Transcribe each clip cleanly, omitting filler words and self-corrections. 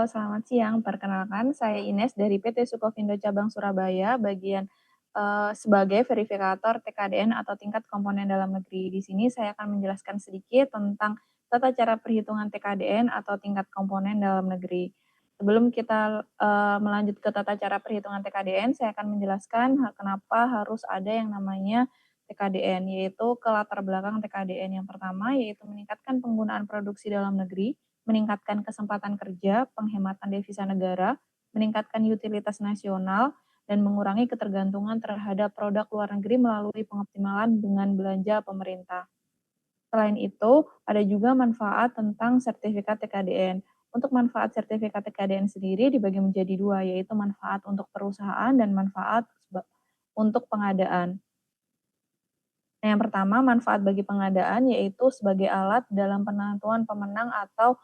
selamat siang. Perkenalkan, saya Ines dari PT Sukovindo Cabang Surabaya, bagian sebagai verifikator TKDN atau tingkat komponen dalam negeri. Di sini saya akan menjelaskan sedikit tentang tata cara perhitungan TKDN atau tingkat komponen dalam negeri. Sebelum kita melanjut ke tata cara perhitungan TKDN, saya akan menjelaskan kenapa harus ada yang namanya TKDN, yaitu ke latar belakang TKDN. Yang pertama yaitu meningkatkan penggunaan produksi dalam negeri, meningkatkan kesempatan kerja, penghematan devisa negara, meningkatkan utilitas nasional, dan mengurangi ketergantungan terhadap produk luar negeri melalui pengoptimalan dengan belanja pemerintah. Selain itu, ada juga manfaat tentang sertifikat TKDN. Untuk manfaat sertifikat TKDN sendiri dibagi menjadi dua, yaitu manfaat untuk perusahaan dan manfaat untuk pengadaan. Nah, yang pertama, manfaat bagi pengadaan yaitu sebagai alat dalam penentuan pemenang atau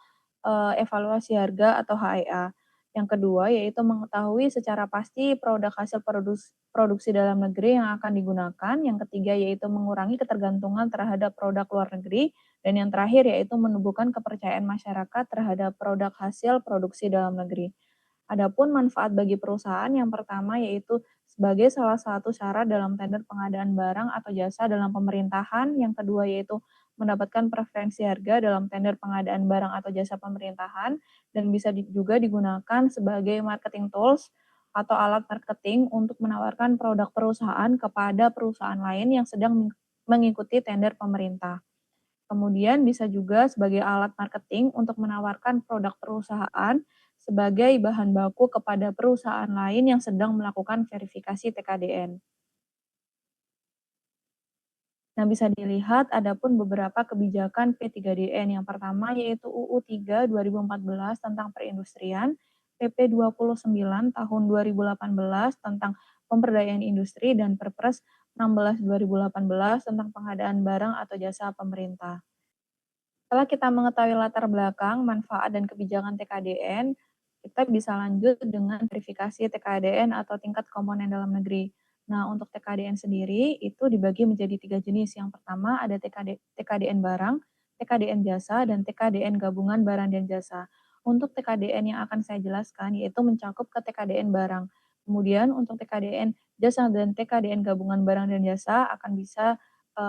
evaluasi harga atau HEA. Yang kedua, yaitu mengetahui secara pasti produk hasil produksi dalam negeri yang akan digunakan. Yang ketiga, yaitu mengurangi ketergantungan terhadap produk luar negeri. Dan yang terakhir, yaitu menumbuhkan kepercayaan masyarakat terhadap produk hasil produksi dalam negeri. Adapun manfaat bagi perusahaan yang pertama yaitu sebagai salah satu syarat dalam tender pengadaan barang atau jasa dalam pemerintahan, yang kedua yaitu mendapatkan preferensi harga dalam tender pengadaan barang atau jasa pemerintahan, dan bisa juga digunakan sebagai marketing tools atau alat marketing untuk menawarkan produk perusahaan kepada perusahaan lain yang sedang mengikuti tender pemerintah. Kemudian bisa juga sebagai alat marketing untuk menawarkan produk perusahaan sebagai bahan baku kepada perusahaan lain yang sedang melakukan verifikasi TKDN. Nah, bisa dilihat ada pun beberapa kebijakan P3DN. Yang pertama yaitu UU 3 2014 tentang perindustrian, PP 29 tahun 2018 tentang pemberdayaan industri, dan Perpres 16 2018 tentang pengadaan barang atau jasa pemerintah. Setelah kita mengetahui latar belakang, manfaat, dan kebijakan TKDN, kita bisa lanjut dengan verifikasi TKDN atau tingkat komponen dalam negeri. Nah, untuk TKDN sendiri itu dibagi menjadi 3 jenis. Yang pertama ada TKDN barang, TKDN jasa, dan TKDN gabungan barang dan jasa. Untuk TKDN yang akan saya jelaskan yaitu mencakup ke TKDN barang. Kemudian untuk TKDN jasa dan TKDN gabungan barang dan jasa akan bisa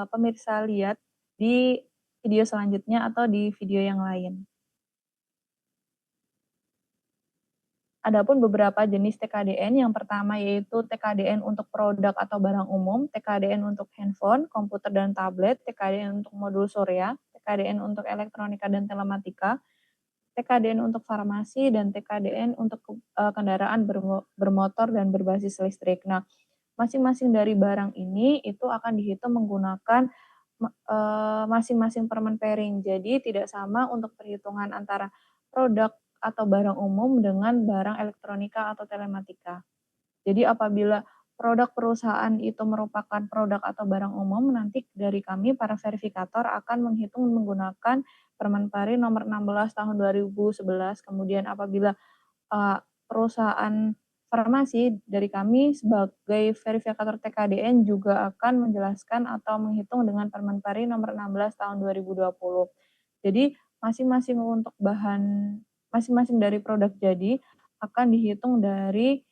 pemirsa lihat di video selanjutnya atau di video yang lain. Adapun beberapa jenis TKDN, yang pertama yaitu TKDN untuk produk atau barang umum, TKDN untuk handphone, komputer dan tablet, TKDN untuk modul surya, TKDN untuk elektronika dan telematika, TKDN untuk farmasi, dan TKDN untuk kendaraan bermotor dan berbasis listrik. Nah, masing-masing dari barang ini itu akan dihitung menggunakan masing-masing permen pairing. Jadi tidak sama untuk perhitungan antara produk atau barang umum dengan barang elektronika atau telematika. Jadi apabila produk perusahaan itu merupakan produk atau barang umum, nanti dari kami para verifikator akan menghitung menggunakan Permen Pari nomor 16 tahun 2011. Kemudian apabila perusahaan farmasi, dari kami sebagai verifikator TKDN juga akan menjelaskan atau menghitung dengan Permen Pari nomor 16 tahun 2020. Jadi masing-masing dari produk jadi akan dihitung dari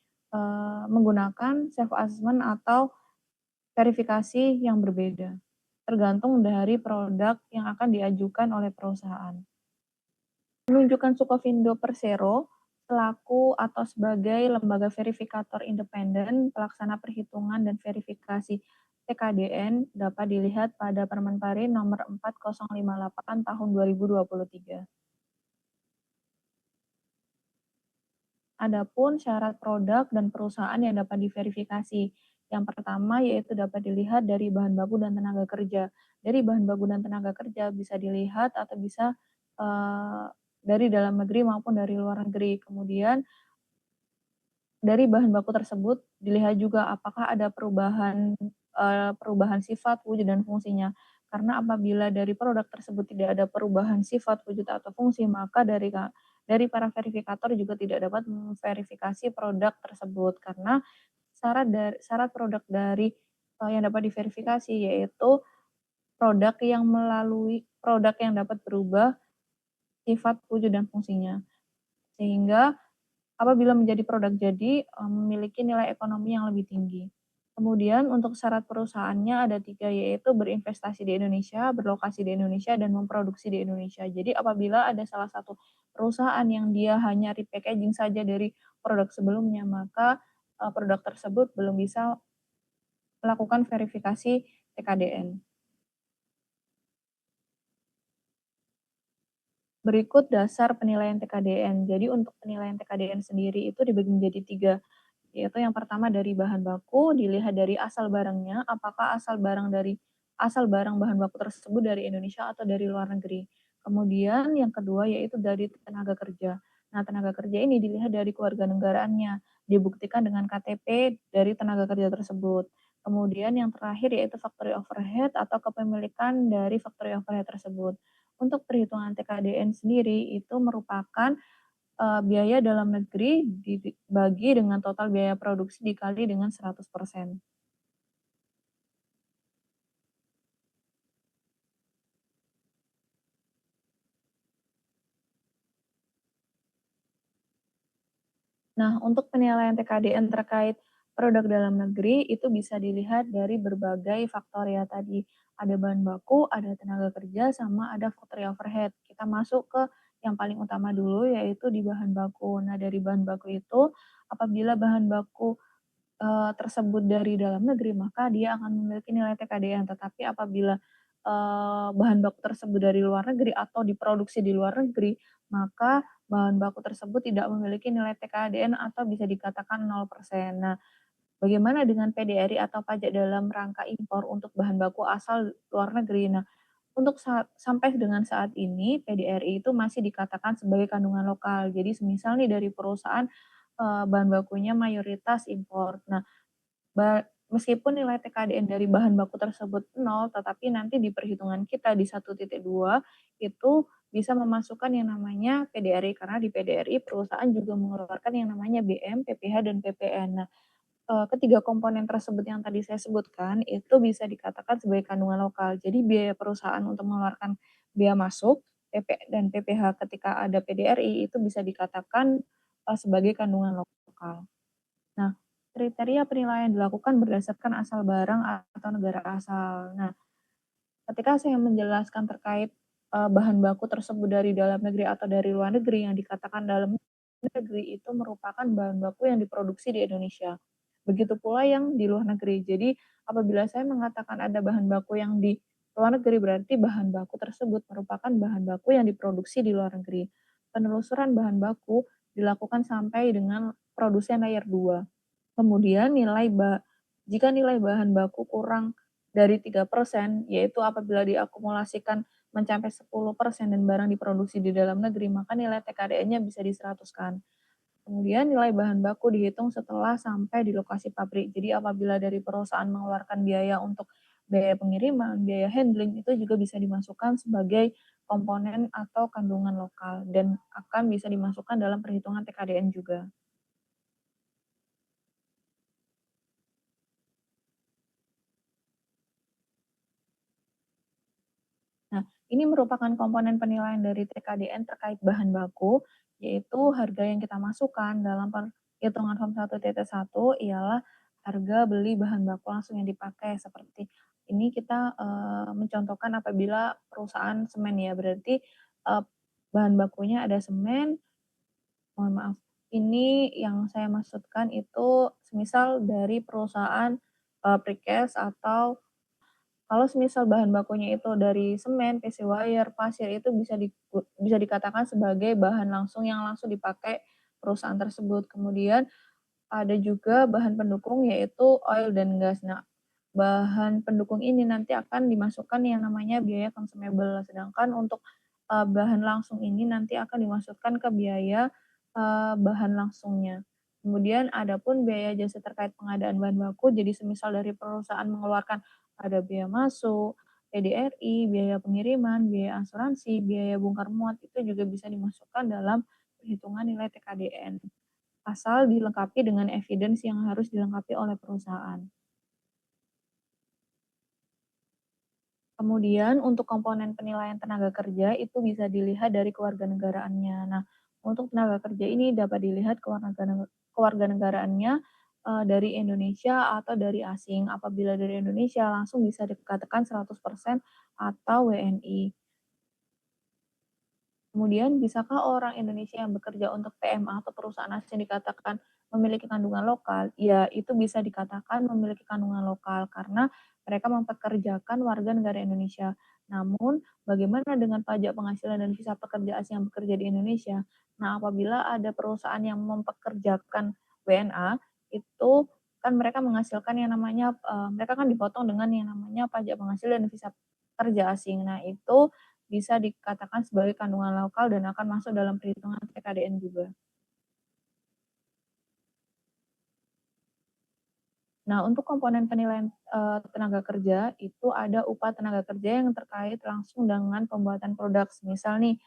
menggunakan self assessment atau verifikasi yang berbeda, tergantung dari produk yang akan diajukan oleh perusahaan. Penunjukan Sukovindo Persero selaku atau sebagai lembaga verifikator independen pelaksana perhitungan dan verifikasi TKDN dapat dilihat pada Permen Pari nomor 4058 tahun 2023. Adapun syarat produk dan perusahaan yang dapat diverifikasi. Yang pertama yaitu dapat dilihat dari bahan baku dan tenaga kerja. Dari bahan baku dan tenaga kerja bisa dilihat atau bisa dari dalam negeri maupun dari luar negeri. Kemudian dari bahan baku tersebut dilihat juga apakah ada perubahan sifat, wujud, dan fungsinya. Karena apabila dari produk tersebut tidak ada perubahan sifat, wujud, atau fungsi, maka dari para verifikator juga tidak dapat memverifikasi produk tersebut, karena syarat produk dari yang dapat diverifikasi yaitu produk yang dapat berubah sifat, wujud, dan fungsinya. sehingga apabila menjadi produk jadi, memiliki nilai ekonomi yang lebih tinggi. Kemudian untuk syarat perusahaannya ada 3 yaitu berinvestasi di Indonesia, berlokasi di Indonesia, dan memproduksi di Indonesia. Jadi apabila ada salah satu perusahaan yang dia hanya repackaging saja dari produk sebelumnya, maka, produk tersebut belum bisa melakukan verifikasi TKDN. Berikut dasar penilaian TKDN. Jadi untuk penilaian TKDN sendiri itu dibagi menjadi 3, yaitu yang pertama dari bahan baku, dilihat dari asal barangnya, apakah asal barang bahan baku tersebut dari Indonesia atau dari luar negeri. Kemudian yang kedua yaitu dari tenaga kerja. Nah, tenaga kerja ini dilihat dari kewarganegaraannya, dibuktikan dengan KTP dari tenaga kerja tersebut. Kemudian yang terakhir yaitu factory overhead atau kepemilikan dari factory overhead tersebut. Untuk perhitungan TKDN sendiri itu merupakan biaya dalam negeri dibagi dengan total biaya produksi dikali dengan 100%. Nah, untuk penilaian TKDN terkait produk dalam negeri itu bisa dilihat dari berbagai faktor ya tadi. Ada bahan baku, ada tenaga kerja, sama ada factory overhead. Kita masuk ke yang paling utama dulu yaitu di bahan baku. Nah, dari bahan baku itu apabila bahan baku tersebut dari dalam negeri, maka dia akan memiliki nilai TKDN. Tetapi apabila, bahan baku tersebut dari luar negeri atau diproduksi di luar negeri, maka bahan baku tersebut tidak memiliki nilai TKDN atau bisa dikatakan 0%. Nah, bagaimana dengan PDRI atau pajak dalam rangka impor untuk bahan baku asal luar negeri? Nah, untuk sampai dengan saat ini PDRI itu masih dikatakan sebagai kandungan lokal. Jadi semisal nih dari perusahaan, bahan bakunya mayoritas impor. Nah, meskipun nilai TKDN dari bahan baku tersebut nol, tetapi nanti di perhitungan kita di 1.2 itu bisa memasukkan yang namanya PDRI, karena di PDRI perusahaan juga mengeluarkan yang namanya BM, PPh, dan PPN. Nah, ketiga komponen tersebut yang tadi saya sebutkan itu bisa dikatakan sebagai kandungan lokal. Jadi biaya perusahaan untuk mengeluarkan bea masuk, PP dan PPh ketika ada PDRI itu bisa dikatakan, sebagai kandungan lokal. Nah, kriteria penilaian dilakukan berdasarkan asal barang atau negara asal. Nah, ketika saya menjelaskan terkait, bahan baku tersebut dari dalam negeri atau dari luar negeri, yang dikatakan dalam negeri itu merupakan bahan baku yang diproduksi di Indonesia. Begitu pula yang di luar negeri. Jadi, apabila saya mengatakan ada bahan baku yang di luar negeri, berarti bahan baku tersebut merupakan bahan baku yang diproduksi di luar negeri. Penelusuran bahan baku dilakukan sampai dengan produsen layer 2. Kemudian jika nilai bahan baku kurang dari 3%, yaitu apabila diakumulasikan mencapai 10% dan barang diproduksi di dalam negeri, maka nilai TKDN-nya bisa di-100-kan. Kemudian nilai bahan baku dihitung setelah sampai di lokasi pabrik. Jadi apabila dari perusahaan mengeluarkan biaya untuk biaya pengiriman, biaya handling, itu juga bisa dimasukkan sebagai komponen atau kandungan lokal dan akan bisa dimasukkan dalam perhitungan TKDN juga. Nah, ini merupakan komponen penilaian dari TKDN terkait bahan baku, yaitu harga yang kita masukkan dalam perhitungan form 1.1 ialah harga beli bahan baku langsung yang dipakai. Seperti ini kita mencontohkan apabila perusahaan semen ya, berarti bahan bakunya ada semen, mohon maaf, ini yang saya maksudkan itu semisal dari perusahaan precast atau kalau semisal bahan bakunya itu dari semen, PC wire, pasir itu bisa dikatakan sebagai bahan langsung yang langsung dipakai perusahaan tersebut. Kemudian ada juga bahan pendukung yaitu oil dan gas. Nah, bahan pendukung ini nanti akan dimasukkan yang namanya biaya consumable, sedangkan untuk, bahan langsung ini nanti akan dimasukkan ke biaya, bahan langsungnya. Kemudian ada pun biaya jasa terkait pengadaan bahan baku, jadi semisal dari perusahaan mengeluarkan ada biaya masuk, PDRI, biaya pengiriman, biaya asuransi, biaya bongkar muat, itu juga bisa dimasukkan dalam perhitungan nilai TKDN. Asal dilengkapi dengan evidence yang harus dilengkapi oleh perusahaan. Kemudian untuk komponen penilaian tenaga kerja itu bisa dilihat dari kewarganegaraannya. Nah, Untuk tenaga kerja ini dapat dilihat kewarganegaraannya, dari Indonesia atau dari asing. Apabila dari Indonesia langsung bisa dikatakan 100% atau WNI. Kemudian, bisakah orang Indonesia yang bekerja untuk PMA atau perusahaan asing dikatakan memiliki kandungan lokal? Ya, itu bisa dikatakan memiliki kandungan lokal karena mereka mempekerjakan warga negara Indonesia. Namun, bagaimana dengan pajak penghasilan dan visa pekerja asing yang bekerja di Indonesia? Nah, apabila ada perusahaan yang mempekerjakan WNA, itu kan mereka menghasilkan yang namanya, mereka kan dipotong dengan yang namanya pajak penghasilan dan visa kerja asing. Nah, itu bisa dikatakan sebagai kandungan lokal dan akan masuk dalam perhitungan TKDN juga. Nah, untuk komponen penilaian tenaga kerja, itu ada upah tenaga kerja yang terkait langsung dengan pembuatan produk. Misal nih,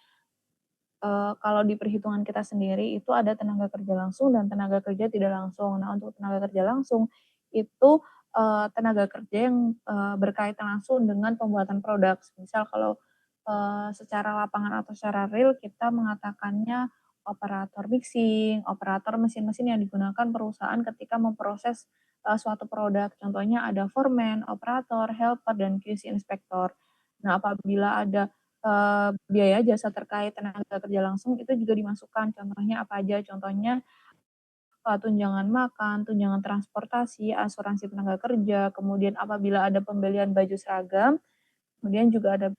kalau di perhitungan kita sendiri itu ada tenaga kerja langsung dan tenaga kerja tidak langsung. Nah, untuk tenaga kerja langsung itu, tenaga kerja yang, berkaitan langsung dengan pembuatan produk. Misal kalau, secara lapangan atau secara real kita mengatakannya operator mixing, operator mesin-mesin yang digunakan perusahaan ketika memproses, suatu produk. Contohnya ada foreman, operator, helper, dan QC inspektor. Nah, apabila ada biaya jasa terkait tenaga kerja langsung itu juga dimasukkan, contohnya apa aja? Contohnya, tunjangan makan, tunjangan transportasi, asuransi tenaga kerja, kemudian apabila ada pembelian baju seragam, kemudian juga ada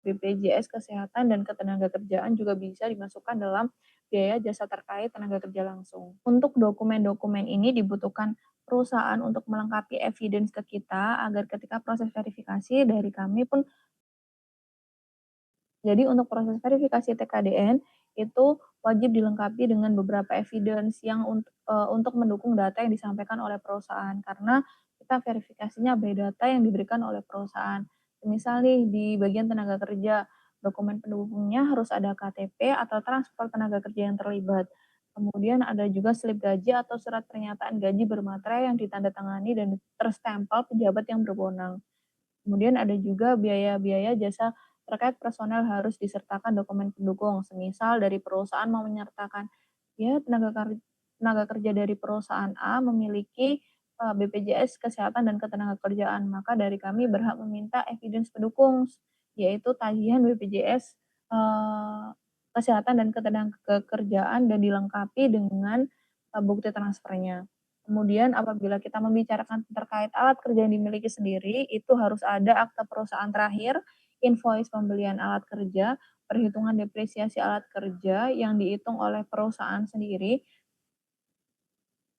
BPJS Kesehatan dan Ketenagakerjaan juga bisa dimasukkan dalam biaya jasa terkait tenaga kerja langsung. Untuk dokumen-dokumen ini dibutuhkan perusahaan untuk melengkapi evidence ke kita agar ketika proses verifikasi dari kami pun. Jadi untuk proses verifikasi TKDN itu wajib dilengkapi dengan beberapa evidence yang untuk mendukung data yang disampaikan oleh perusahaan, karena kita verifikasinya by data yang diberikan oleh perusahaan. Misal nih di bagian tenaga kerja, dokumen pendukungnya harus ada KTP atau transport tenaga kerja yang terlibat. Kemudian ada juga slip gaji atau surat pernyataan gaji bermaterai yang ditandatangani dan terstempel pejabat yang berwenang. Kemudian ada juga biaya-biaya jasa terkait personel harus disertakan dokumen pendukung, semisal dari perusahaan mau menyertakan, ya tenaga kerja dari perusahaan A memiliki, BPJS Kesehatan dan Ketenagakerjaan, maka dari kami berhak meminta evidence pendukung, yaitu tagihan BPJS, Kesehatan dan Ketenagakerjaan dan dilengkapi dengan, bukti transfernya. Kemudian apabila kita membicarakan terkait alat kerja yang dimiliki sendiri, itu harus ada akta perusahaan terakhir, invoice pembelian alat kerja, perhitungan depresiasi alat kerja yang dihitung oleh perusahaan sendiri.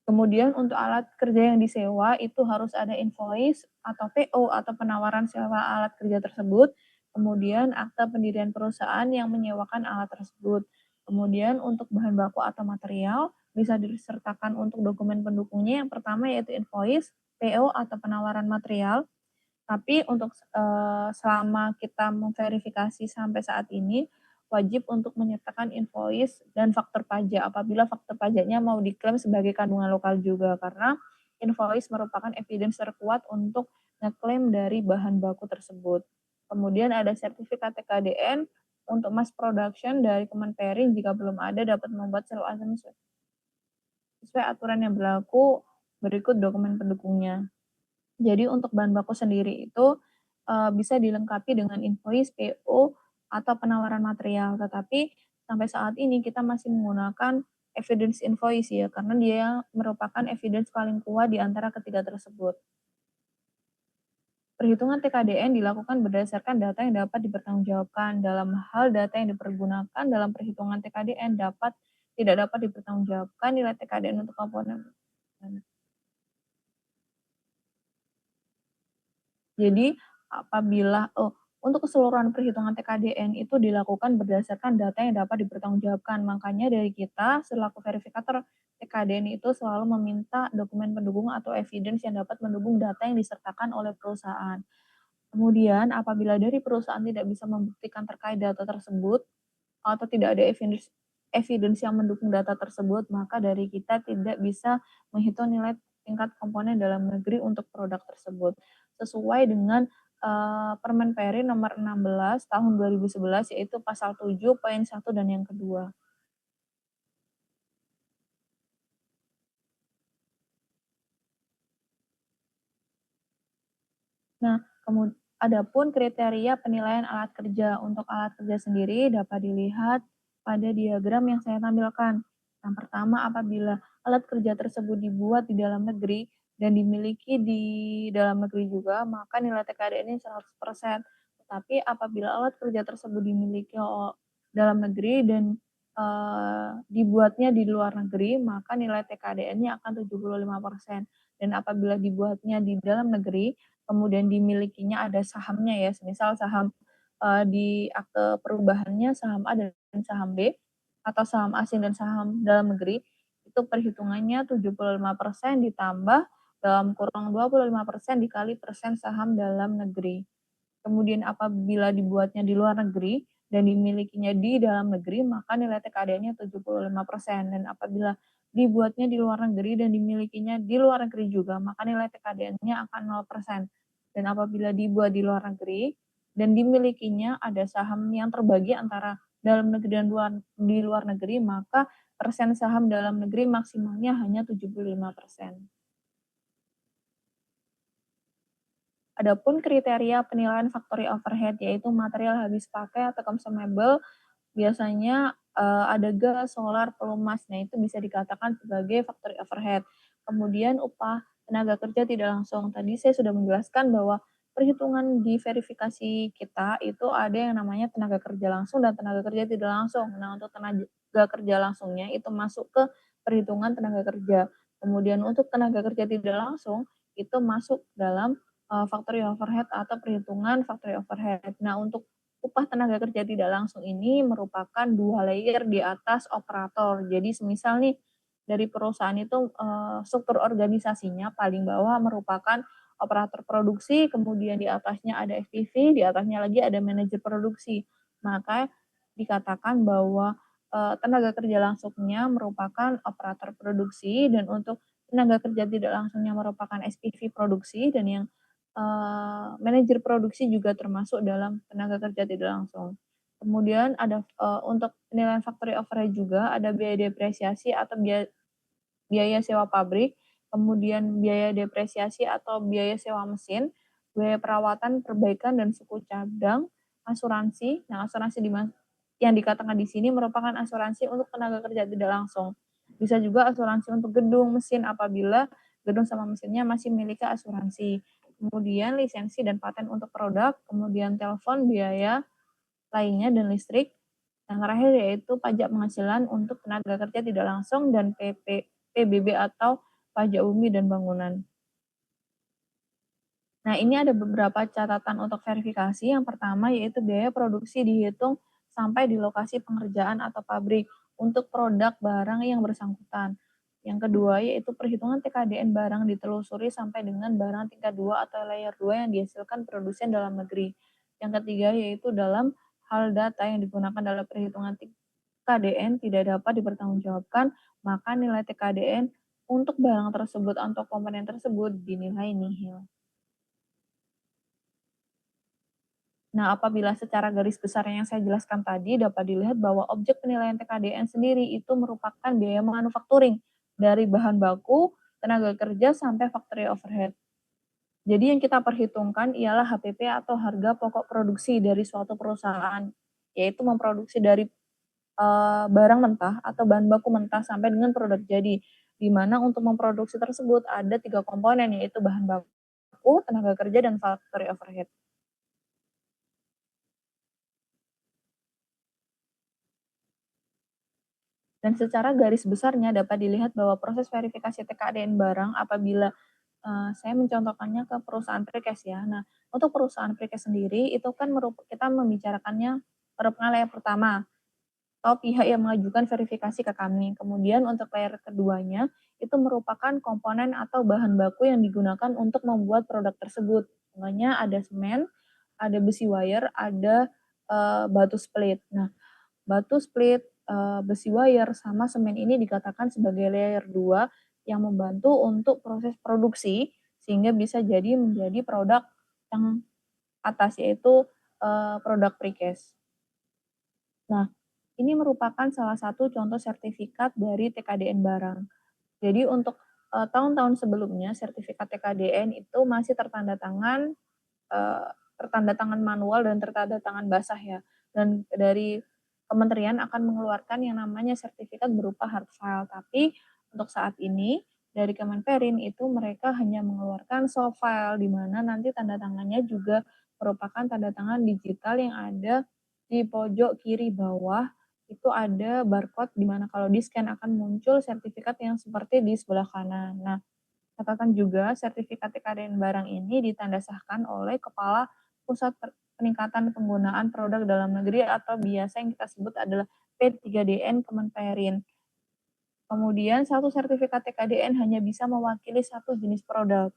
Kemudian untuk alat kerja yang disewa itu harus ada invoice atau PO atau penawaran sewa alat kerja tersebut, kemudian akta pendirian perusahaan yang menyewakan alat tersebut. Kemudian untuk bahan baku atau material bisa disertakan untuk dokumen pendukungnya yang pertama yaitu invoice, PO atau penawaran material. Tapi untuk, selama kita memverifikasi sampai saat ini, wajib untuk menyertakan invoice dan faktur pajak, apabila faktur pajaknya mau diklaim sebagai kandungan lokal juga, karena invoice merupakan evidence terkuat untuk ngeklaim dari bahan baku tersebut. Kemudian ada sertifikat TKDN untuk mass production dari Kemenperin jika belum ada dapat membuat sel item sesuai aturan yang berlaku, berikut dokumen pendukungnya. Jadi untuk bahan baku sendiri itu, bisa dilengkapi dengan invoice, PO, atau penawaran material. Tetapi sampai saat ini kita masih menggunakan evidence invoice ya, karena dia merupakan evidence paling kuat di antara ketiga tersebut. Perhitungan TKDN dilakukan berdasarkan data yang dapat dipertanggungjawabkan. Dalam hal data yang dipergunakan dalam perhitungan TKDN tidak dapat dipertanggungjawabkan, nilai TKDN untuk komponen. Jadi apabila untuk keseluruhan perhitungan TKDN itu dilakukan berdasarkan data yang dapat dipertanggungjawabkan. Makanya dari kita selaku verifikator TKDN itu selalu meminta dokumen pendukung atau evidence yang dapat mendukung data yang disertakan oleh perusahaan. Kemudian apabila dari perusahaan tidak bisa membuktikan terkait data tersebut atau tidak ada evidence evidence yang mendukung data tersebut, maka dari kita tidak bisa menghitung nilai tingkat komponen dalam negeri untuk produk tersebut. Sesuai dengan Permen Peri nomor 16 tahun 2011 yaitu pasal 7 poin 1 dan yang kedua. Nah, adapun kriteria penilaian alat kerja. Untuk alat kerja sendiri dapat dilihat pada diagram yang saya tampilkan. Yang pertama, apabila alat kerja tersebut dibuat di dalam negeri dan dimiliki di dalam negeri juga, maka nilai TKDN-nya 100%. Tetapi apabila alat kerja tersebut dimiliki dalam negeri dan dibuatnya di luar negeri, maka nilai TKDN-nya akan 75%. Dan apabila dibuatnya di dalam negeri, kemudian dimilikinya ada sahamnya ya, semisal saham di akte perubahannya saham A dan saham B, atau saham asing dan saham dalam negeri, itu perhitungannya 75% ditambah dalam kurung 25% dikali persen saham dalam negeri. Kemudian apabila dibuatnya di luar negeri dan dimilikinya di dalam negeri, maka nilai TKDN-nya 75%. Dan apabila dibuatnya di luar negeri dan dimilikinya di luar negeri juga, maka nilai TKDN-nya akan 0%. Dan apabila dibuat di luar negeri dan dimilikinya ada saham yang terbagi antara dalam negeri dan di luar negeri, maka persen saham dalam negeri maksimalnya hanya 75%. Adapun kriteria penilaian factory overhead, yaitu material habis pakai atau consumable, biasanya ada gas, solar, pelumas. Nah, itu bisa dikatakan sebagai factory overhead. Kemudian upah tenaga kerja tidak langsung. Tadi saya sudah menjelaskan bahwa perhitungan di verifikasi kita itu ada yang namanya tenaga kerja langsung dan tenaga kerja tidak langsung. Nah, untuk tenaga kerja langsungnya itu masuk ke perhitungan tenaga kerja. Kemudian untuk tenaga kerja tidak langsung itu masuk dalam factory overhead atau perhitungan factory overhead. Nah, untuk upah tenaga kerja tidak langsung ini merupakan 2 layer di atas operator. Jadi semisal nih dari perusahaan itu struktur organisasinya paling bawah merupakan operator produksi, kemudian di atasnya ada FPV, di atasnya lagi ada manajer produksi. Maka dikatakan bahwa tenaga kerja langsungnya merupakan operator produksi dan untuk tenaga kerja tidak langsungnya merupakan SPV produksi dan yang manajer produksi juga termasuk dalam tenaga kerja tidak langsung. Kemudian ada, untuk penilaian factory overhead juga ada biaya depresiasi atau biaya sewa pabrik, kemudian biaya depresiasi atau biaya sewa mesin, biaya perawatan, perbaikan, dan suku cadang, asuransi. Nah, asuransi yang dikatakan di sini merupakan asuransi untuk tenaga kerja tidak langsung. Bisa juga asuransi untuk gedung, mesin apabila gedung sama mesinnya masih milik asuransi. Kemudian lisensi dan paten untuk produk, kemudian telepon, biaya lainnya, dan listrik. Yang terakhir yaitu pajak penghasilan untuk tenaga kerja tidak langsung dan PBB atau pajak bumi dan bangunan. Nah, ini ada beberapa catatan untuk verifikasi. Yang pertama yaitu biaya produksi dihitung sampai di lokasi pengerjaan atau pabrik untuk produk barang yang bersangkutan. Yang kedua yaitu perhitungan TKDN barang ditelusuri sampai dengan barang tingkat 2 atau layer 2 yang dihasilkan produsen dalam negeri. Yang ketiga yaitu dalam hal data yang digunakan dalam perhitungan TKDN tidak dapat dipertanggungjawabkan, maka nilai TKDN untuk barang tersebut atau komponen tersebut dinilai nihil. Nah, apabila secara garis besar yang saya jelaskan tadi dapat dilihat bahwa objek penilaian TKDN sendiri itu merupakan biaya manufacturing dari bahan baku, tenaga kerja, sampai factory overhead. Jadi yang kita perhitungkan ialah HPP atau harga pokok produksi dari suatu perusahaan, yaitu memproduksi dari barang mentah atau bahan baku mentah sampai dengan produk jadi, di mana untuk memproduksi tersebut ada 3 komponen yaitu bahan baku, tenaga kerja, dan factory overhead. Dan secara garis besarnya dapat dilihat bahwa proses verifikasi TKDN barang apabila saya mencontohkannya ke perusahaan precast ya. Nah, untuk perusahaan precast sendiri itu kan kita membicarakannya merupakan layer pertama atau pihak yang mengajukan verifikasi ke kami. Kemudian untuk layer keduanya itu merupakan komponen atau bahan baku yang digunakan untuk membuat produk tersebut. Contohnya ada semen, ada besi wire, ada batu split. Nah, batu split, besi wire, sama semen ini dikatakan sebagai layer 2 yang membantu untuk proses produksi sehingga bisa jadi menjadi produk yang atas yaitu produk precast. Nah, ini merupakan salah satu contoh sertifikat dari TKDN barang. Jadi untuk tahun-tahun sebelumnya sertifikat TKDN itu masih tertanda tangan tertanda tangan manual dan tertanda tangan basah ya. Dan dari kementerian akan mengeluarkan yang namanya sertifikat berupa hard file. Tapi untuk saat ini dari Kemenperin itu mereka hanya mengeluarkan soft file di mana nanti tanda tangannya juga merupakan tanda tangan digital yang ada di pojok kiri bawah itu ada barcode di mana kalau di-scan akan muncul sertifikat yang seperti di sebelah kanan. Nah, catatan juga sertifikat TKDN barang ini ditanda sahkan oleh Kepala Pusat Peningkatan Penggunaan Produk Dalam Negeri atau biasa yang kita sebut adalah P3DN Kemenperin. Kemudian satu sertifikat TKDN hanya bisa mewakili satu jenis produk.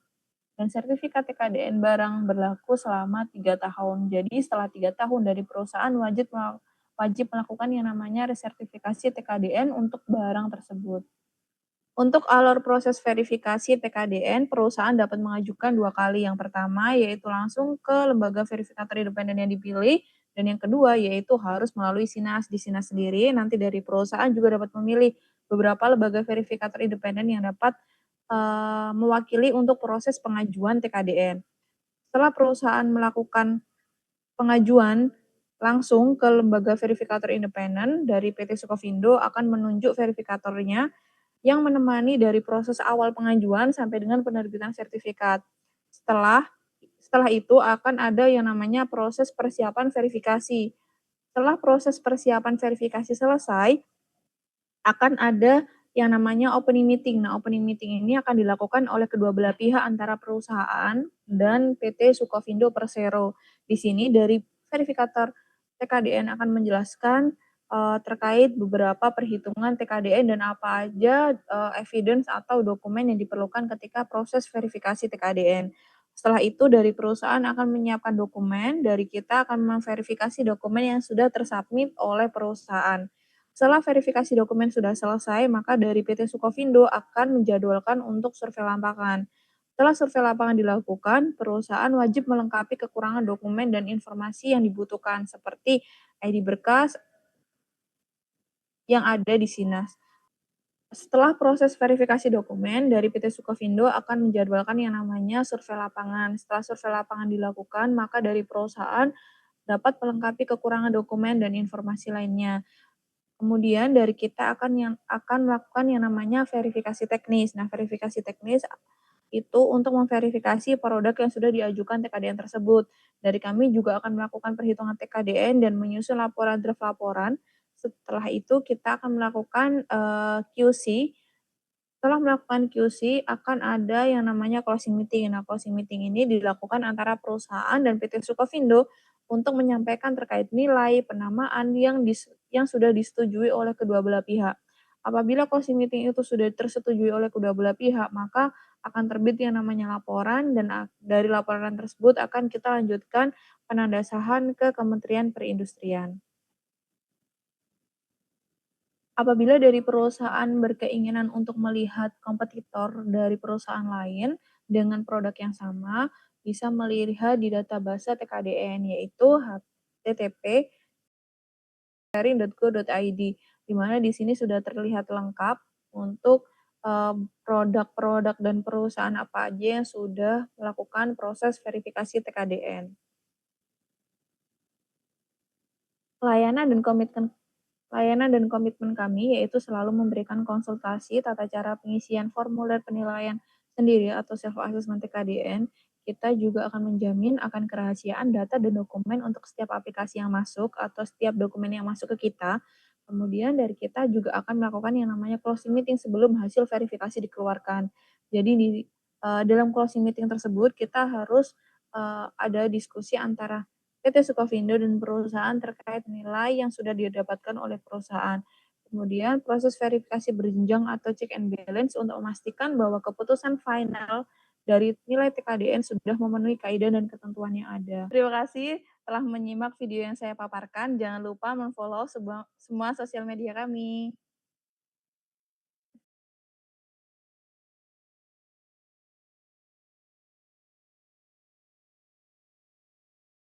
Dan sertifikat TKDN barang berlaku selama 3 tahun. Jadi setelah 3 tahun dari perusahaan wajib melakukan yang namanya resertifikasi TKDN untuk barang tersebut. Untuk alur proses verifikasi TKDN, perusahaan dapat mengajukan 2 kali. Yang pertama yaitu langsung ke lembaga verifikator independen yang dipilih, dan yang kedua yaitu harus melalui Sinas. Di Sinas sendiri nanti dari perusahaan juga dapat memilih beberapa lembaga verifikator independen yang dapat mewakili untuk proses pengajuan TKDN. Setelah perusahaan melakukan pengajuan langsung ke lembaga verifikator independen, dari PT Sukovindo akan menunjuk verifikatornya yang menemani dari proses awal pengajuan sampai dengan penerbitan sertifikat. Setelah setelah itu akan ada yang namanya proses persiapan verifikasi. Setelah proses persiapan verifikasi selesai, akan ada yang namanya opening meeting. Nah, opening meeting ini akan dilakukan oleh kedua belah pihak antara perusahaan dan PT Sukovindo Persero. Di sini dari verifikator TKDN akan menjelaskan terkait beberapa perhitungan TKDN dan apa aja evidence atau dokumen yang diperlukan ketika proses verifikasi TKDN. Setelah itu dari perusahaan akan menyiapkan dokumen, dari kita akan memverifikasi dokumen yang sudah tersubmit oleh perusahaan. Setelah verifikasi dokumen sudah selesai, maka dari PT Sukovindo akan menjadwalkan untuk survei lapangan. Setelah survei lapangan dilakukan, perusahaan wajib melengkapi kekurangan dokumen dan informasi yang dibutuhkan seperti ID berkas yang ada di Sinas. Setelah proses verifikasi dokumen, dari PT Sukovindo akan menjadwalkan yang namanya survei lapangan. Setelah survei lapangan dilakukan, maka dari perusahaan dapat melengkapi kekurangan dokumen dan informasi lainnya. Kemudian dari kita akan melakukan yang namanya verifikasi teknis. Nah, verifikasi teknis itu untuk memverifikasi produk yang sudah diajukan TKDN tersebut. Dari kami juga akan melakukan perhitungan TKDN dan menyusun laporan draft laporan. Setelah itu kita akan melakukan QC. Setelah melakukan QC akan ada yang namanya closing meeting. Nah, closing meeting ini dilakukan antara perusahaan dan PT Sukovindo untuk menyampaikan terkait nilai penamaan yang sudah disetujui oleh kedua belah pihak. Apabila closing meeting itu sudah tersetujui oleh kedua belah pihak, maka akan terbit yang namanya laporan, dan dari laporan tersebut akan kita lanjutkan penandasahan ke Kementerian Perindustrian. Apabila dari perusahaan berkeinginan untuk melihat kompetitor dari perusahaan lain dengan produk yang sama, bisa melihat di database TKDN, yaitu http://perin.go.id, di mana di sini sudah terlihat lengkap untuk produk-produk dan perusahaan apa aja yang sudah melakukan proses verifikasi TKDN. Layanan dan komitmen Layanan dan komitmen kami yaitu selalu memberikan konsultasi tata cara pengisian formulir penilaian sendiri atau self assessment TKDN. Kita juga akan menjamin akan kerahasiaan data dan dokumen untuk setiap aplikasi yang masuk atau setiap dokumen yang masuk ke kita. Kemudian dari kita juga akan melakukan yang namanya closing meeting sebelum hasil verifikasi dikeluarkan. Jadi dalam closing meeting tersebut kita harus ada diskusi antara PT Sukovindo dan perusahaan terkait nilai yang sudah didapatkan oleh perusahaan. Kemudian proses verifikasi berjenjang atau check and balance untuk memastikan bahwa keputusan final dari nilai TKDN sudah memenuhi kaidah dan ketentuan yang ada. Terima kasih telah menyimak video yang saya paparkan. Jangan lupa memfollow semua sosial media kami.